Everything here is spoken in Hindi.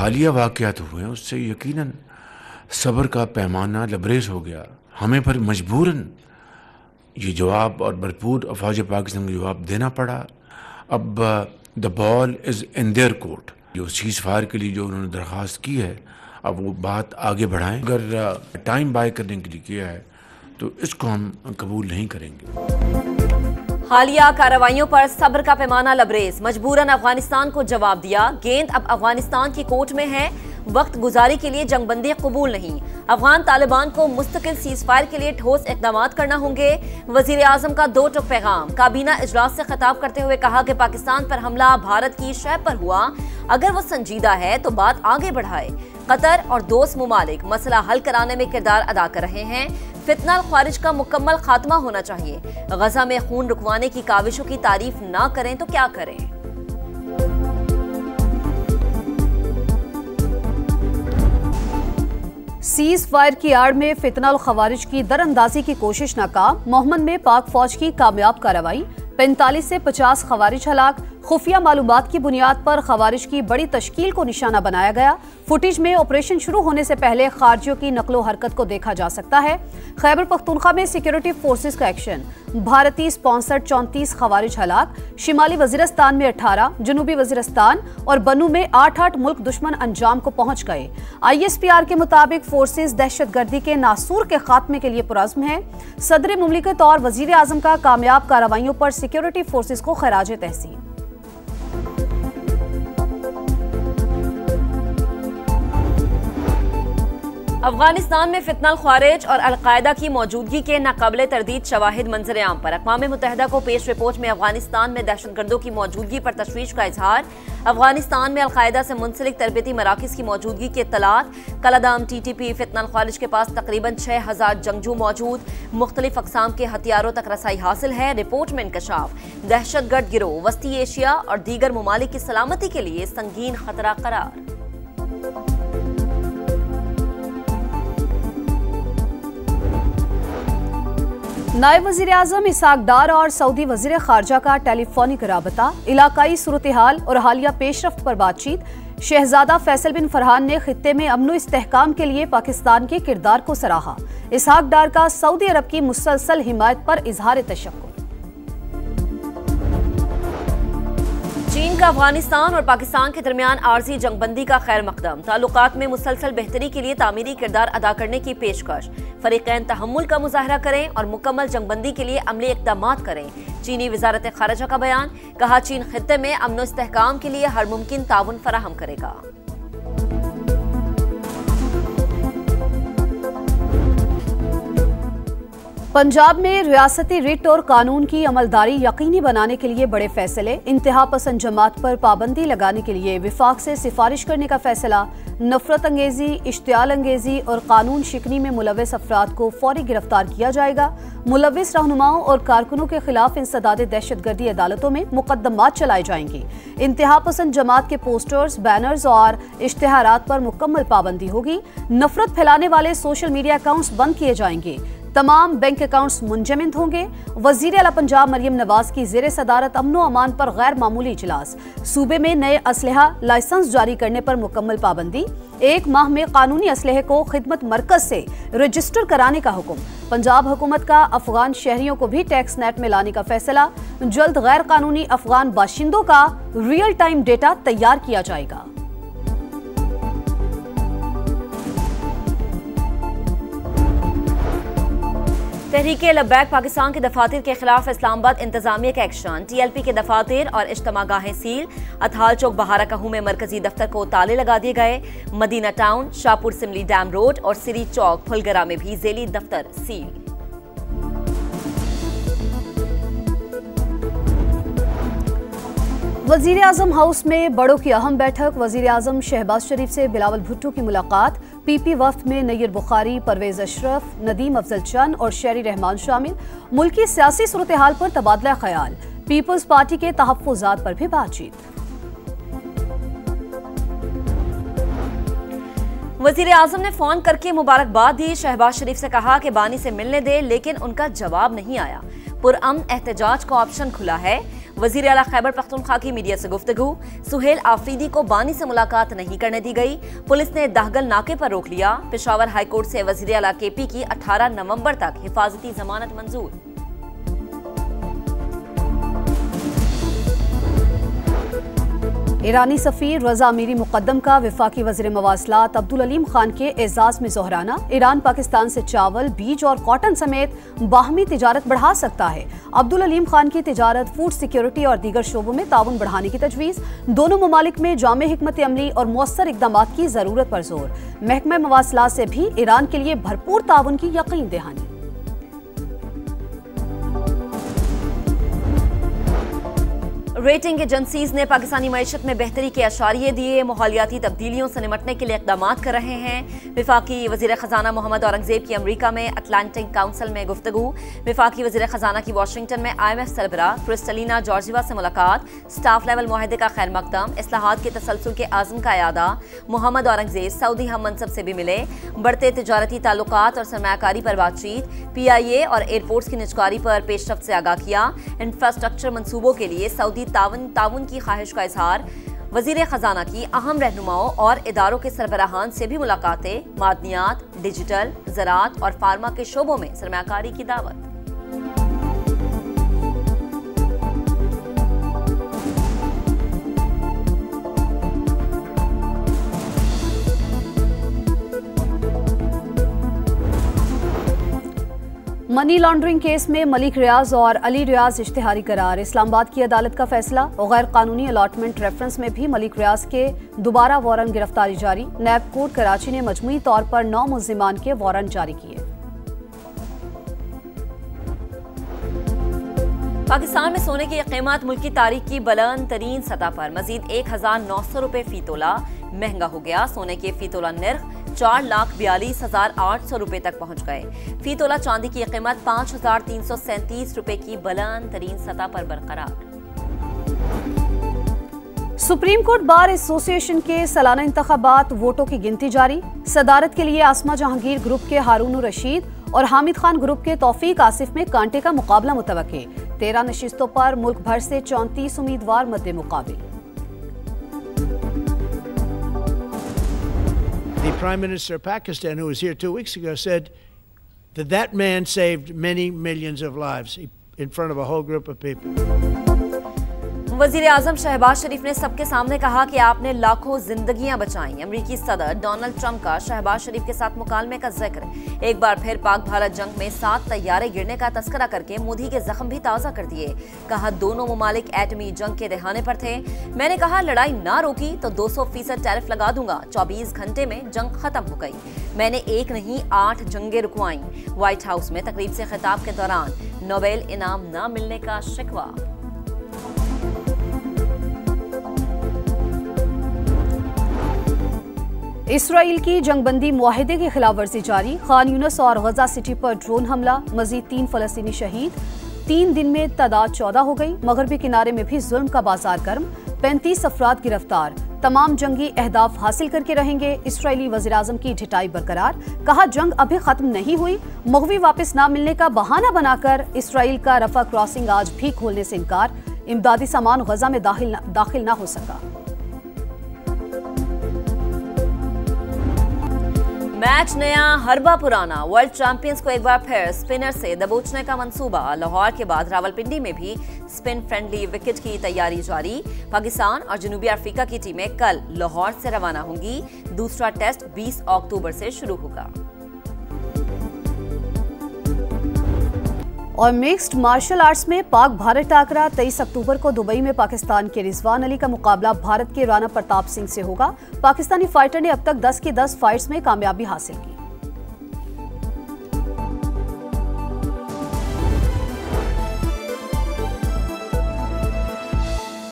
हालिया वाक़यात हुए हैं उससे यकीनन सब्र का पैमाना लबरेज हो गया। हमें पर मजबूरन ये जवाब और भरपूर अफवाज पाकिस्तान को जवाब देना पड़ा। अब the ball is in their court. जो सीज़ फायर के लिए जो उन्होंने दरख्वास्त की है, अब वो बात आगे बढ़ाएं। अगर टाइम बाय करने के लिए किया है तो इसको हम कबूल नहीं करेंगे। हालिया कार्रवाइयों पर सब्र का पैमाना लबरेज, मजबूरन अफगानिस्तान को जवाब दिया। गेंद अब अफगानिस्तान की कोर्ट में है, वक्त गुजारी के लिए जंगबंदी कबूल नहीं। अफगान तालिबान को मुस्तकिल सीज फायर के लिए ठोस इकदाम करना होंगे। वजीर आजम का 2 टुक पैगाम। काबीना इजलास से खिताब करते हुए कहा कि पाकिस्तान पर हमला भारत की शह पर हुआ, अगर वो संजीदा है तो बात आगे बढ़ाए। कतर और दोस्त मुमालिक मसला हल कराने में किरदार अदा कर रहे हैं। फितना ख्वारिज का मुकम्मल खात्मा होना चाहिए। गजा में खून रुकवाने की काविशों की तारीफ ना करें तो क्या करें। सीज फायर की आड़ में फितना ख्वारिज की दरअंदाजी की कोशिश नाकाम। मोहम्मद में पाक फौज की कामयाब कार्रवाई, 45 से 50 खवारिज हलाक। खुफिया मालूमात की बुनियाद पर खवारिज की बड़ी तश्कील को निशाना बनाया गया। फुटेज में ऑपरेशन शुरू होने से पहले खारजियों की नकलो हरकत को देखा जा सकता है। खैबर पख्तूनख्वा में सिक्योरिटी फोर्सेस का एक्शन, भारतीय स्पॉन्सर्ड 34 खवारिज हलाक। शिमाली वजीरस्तान में 18, जनूबी वजीरस्तान और बनू में 8-8 मुल्क दुश्मन अंजाम को पहुंच गए। ISPR के मुताबिक फोर्सेस दहशतगर्दी के नासूर के खात्मे के लिए पुरज़्म है। सदर मुमलिकत और वजीर आजम का कामयाब कार्रवाइयों पर सिक्योरिटी फोर्सेस को खराज तहसीन। अफगानिस्तान में फितना ख्वारिज और अलकायदा की मौजूदगी के नाकाबिले तरदीद शवाहिद मंजर आम पर। अक़वाम मुत्तहिदा को पेश रिपोर्ट में अफगानिस्तान में दहशतगर्दों की मौजूदगी पर तशवीश का इजहार। अफगानिस्तान में अलकायदा से मुंसलिक तरबती मराकिज़ की मौजूदगी की इत्तलात। कलादाम TTP फितना ख्वारिज के पास तकरीबन 6000 जंगजू मौजूद, मुख्तलिफ अक़साम के हथियारों तक रसाई हासिल है। रिपोर्ट में इंकशाफ, दहशतगर्द गिरोह वस्ती एशिया और दीगर ममालिक की सलामती के लिए संगीन खतरा करार। नायब वज़ीर आज़म इसहाक डार और सऊदी वज़ीर ख़ारजा का टेलीफोनिक राबता, इलाकाई सूरत हाल और हालिया पेशरफ्त पर बातचीत। शहजादा फैसल बिन फरहान ने खित्ते में अमन इस्तेहकाम के लिए पाकिस्तान के किरदार को सराहा। इसहाक डार का सऊदी अरब की मुसलसल हिमायत पर इजहार तशक्कुर। चीन का अफगानिस्तान और पाकिस्तान के दरमियान आर्जी जंगबंदी का खैर मकदम, ताल्लुकात में मुसलसल बेहतरी के लिए तामीरी किरदार अदा करने की पेशकश। फरीकैन तहम्मुल का मुजाहरा करें और मुकम्मल जंगबंदी के लिए अमली इक़दामात करें। चीनी वज़ारत ख़ारिजा का बयान, कहा चीन खित्ते में अमन इस्तेहकाम के लिए हर मुमकिन ताउन फराहम करेगा। पंजाब में रियासती रिट और कानून की अमलदारी यकीनी बनाने के लिए बड़े फैसले। इंतहा पसंद जमात पर पाबंदी लगाने के लिए विफाक से सिफारिश करने का फैसला। नफरत अंगेजी, इश्तियाल अंगेजी और कानून शिकनी में मुलव्विस अफराद को फौरी गिरफ्तार किया जाएगा। मुलव्विस रहनुमाओं और कारकुनों के खिलाफ इंसदाद दहशतगर्दी अदालतों में मुकदमात चलाए जाएंगे। इंतहा पसंद जमात के पोस्टर्स, बैनर्स और इश्तिहारात पर मुकम्मल पाबंदी होगी। नफरत फैलाने वाले सोशल मीडिया अकाउंट्स बंद किए जाएंगे। तमाम बैंक अकाउंट्स मुंजमद होंगे। वज़ीर आला पंजाब मरियम नवाज की ज़ेर सदारत अमनो अमान पर गैर मामूली इजलास। सूबे में नए असलहा लाइसेंस जारी करने पर मुकम्मल पाबंदी। 1 माह में कानूनी असलहे को खिदमत मरकज से रजिस्टर कराने का हुक्म। पंजाब हुकूमत का अफगान शहरियों को भी टैक्स नेट में लाने का फैसला। जल्द गैर कानूनी अफगान बाशिंदों का रियल टाइम डेटा तैयार किया जाएगा। तहरीके लब्बैक पाकिस्तान के दफातर के खिलाफ इस्लामाबाद इंतजामिया का एक्शन। TLP के दफातर और इज्तिमागाहें सील। अथाल चौक बहारा कहूं में मरकजी दफ्तर को ताले लगा दिए गए। Madina town, Shahpur Simli dam road और सिरी चौक फुलगरा में भी जेली दफ्तर सील। वज़ीर आज़म हाउस में बड़ों की अहम बैठक। वज़ीर आज़म शहबाज शरीफ से बिलावल भुट्टो की मुलाकात। PP वफ्द में नय्यर बुखारी, परवेज अशरफ, नदीम अफजल चंद और शेरी रहमान शामिल। मुल्की सियासी सूरत हाल पर तबादला ख्याल। पीपल्स पार्टी के तहफ़्फ़ुज़ात पर भी बातचीत। वज़ीर आज़म ने फ़ोन करके मुबारकबाद दी। शहबाज शरीफ से कहा कि बानी से मिलने दे, लेकिन उनका जवाब नहीं आया। पुरअमन एहतजाज का ऑप्शन खुला है। वजीर आला खैबर पख्तूनख्वा की मीडिया से गुफ्तगू। सुहेल आफरीदी को बानी से मुलाकात नहीं करने दी गई। पुलिस ने दाहगल नाके पर रोक लिया। पेशावर हाईकोर्ट से वजीर आला KP की 18 नवंबर तक हिफाजती जमानत मंजूर। ईरानी सफीर रजा अमीरी मुकद्दम का वफाकी वज़ीर मवासलात अब्दुल अलीम खान के एजाज में जोहराना। ईरान पाकिस्तान से चावल, बीज और कॉटन समेत बाहमी तिजारत बढ़ा सकता है। अब्दुल अलीम खान की तिजारत, फूड सिक्योरिटी और दीगर शोबों में ताउन बढ़ाने की तजवीज़। दोनों ममालिक में जामे हिकमत अमली और मौसर इकदाम की जरूरत पर जोर। महकमा मवासलात से भी ईरान के लिए भरपूर ताउन की यकीन दहानी। रेटिंग एजेंसीज ने पाकिस्तानी मईशत में बेहतरी के अशारिये दिए। माहौलियाती तब्दीलियों से निमटने के लिए इक़दाम कर रहे हैं। वफाकी वज़ीर ख़जाना मोहम्मद औरंगज़ेब की अमरीका में अटलांटिक काउंसिल में गुफ्तगू। वफाकी वज़ीर ख़जाना की वाशिंगटन में IMF सरबरा क्रिस्टलिना जॉर्जिवा से मुलाकात। स्टाफ लेवल मुआहदे का खैर मकदम। इस्लाहात के तसलसल के आज़म का यादा। मोहम्मद औरंगज़ेब सऊदी हम मनसब से भी मिले। बढ़ते तिजारती ताल्लुकात और सरमायाकारी पर बातचीत। PIA और एयरपोर्ट्स की निजकारी पर पेशरफ्त से आगाह किया। इंफ्रास्ट्रक्चर मनसूबों के लिए सऊदी ताउन की ख्वाहिश का इजहार। वजीर खजाना की अहम रहनुमाओं और इदारों के सरबराहान से भी मुलाकातें। मादनियात, डिजिटल, ज़राअत और फार्मा के शोबों में सरमायाकारी की दावत। मनी लॉन्ड्रिंग केस में मलिक रियाज और अली रियाज इश्तिहारी करार। इस्लामाबाद की अदालत का फैसला। गैर कानूनी अलॉटमेंट रेफरेंस में भी मलिक रियाज के दोबारा वारंट गिरफ्तारी जारी। नैब कोर्ट कराची ने मजमूई तौर पर 9 मुल्जिमान के वारंट जारी किए। पाकिस्तान में सोने की कीमत मुल्क की तारीख की बुलंद तरीन सतह पर मजीद 1900 रुपए फी तोला महंगा हो गया। सोने के फी तोला निर्ख 4,42,800 रुपए तक पहुंच गए। फी तोला चांदी की कीमत 5,337 रुपए की बुलंद तरीन सतह पर बरकरार। सुप्रीम कोर्ट बार एसोसिएशन के सालाना इंतखाबात, वोटों की गिनती जारी। सदारत के लिए आसमा जहांगीर ग्रुप के हारून रशीद और हामिद खान ग्रुप के तौफीक आसिफ में कांटे का मुकाबला मुतवक्के। 13 नशिस्तों पर मुल्क भर से 34 उम्मीदवार मद्दे मुकाबिल। The Prime Minister of Pakistan, who was here 2 weeks ago, said that man saved many millions of lives in front of a whole group of people. वजीर आजम शहबाज शरीफ ने सबके सामने कहा कि आपने लाखों जिंदगियां बचाई। अमरीकी सदर डोनाल्ड ट्रंप का शहबाज शरीफ के साथ मुकालमे का जिक्र। एक बार फिर पाक भारत जंग में 7 तैयारे गिरने का तस्करा करके मोदी के जख्म भी ताज़ा कर दिए। कहा दोनों ममालिक एटमी जंग के दहाने पर थे। मैंने कहा लड़ाई ना रोकी तो 200% टैरिफ लगा दूंगा। 24 घंटे में जंग खत्म हो गई। मैंने 1 नहीं 8 जंगें रुकवाई। व्हाइट हाउस में तकरीब से खिताब के दौरान नोबेल इनाम न मिलने का शिकवा। इसराइल की जंगबंदी मुआहिदे की खिलाफ वर्जी जारी। खान यूनस और गजा सिटी पर ड्रोन हमला। मजीद 3 फलस्तीनी शहीद। 3 दिन में तादाद 14 हो गई। मगरबी किनारे में भी जुल्म का बाजार गर्म। 35 अफराद गिरफ्तार। तमाम जंगी अहदाफ हासिल करके रहेंगे। इसराइली वज़ीर आज़म की ढिठाई बरकरार। कहा जंग अभी खत्म नहीं हुई। मग़वी वापस ना मिलने का बहाना बनाकर इसराइल का रफा क्रॉसिंग आज भी खोलने से इनकार। इमदादी सामान गजा में दाखिल ना हो सका। मैच नया, हरबा पुराना। वर्ल्ड चैंपियंस को एक बार फिर स्पिनर से दबोचने का मंसूबा। लाहौर के बाद रावलपिंडी में भी स्पिन फ्रेंडली विकेट की तैयारी जारी। पाकिस्तान और जनूबी अफ्रीका की टीमें कल लाहौर से रवाना होंगी। दूसरा टेस्ट 20 अक्टूबर से शुरू होगा। और मिक्स्ड मार्शल आर्ट्स में पाक भारत टाकरा 23 अक्टूबर को दुबई में पाकिस्तान के रिजवान अली का मुकाबला भारत के राणा प्रताप सिंह से होगा। पाकिस्तानी फाइटर ने अब तक 10 की 10 फाइट्स में कामयाबी हासिल की।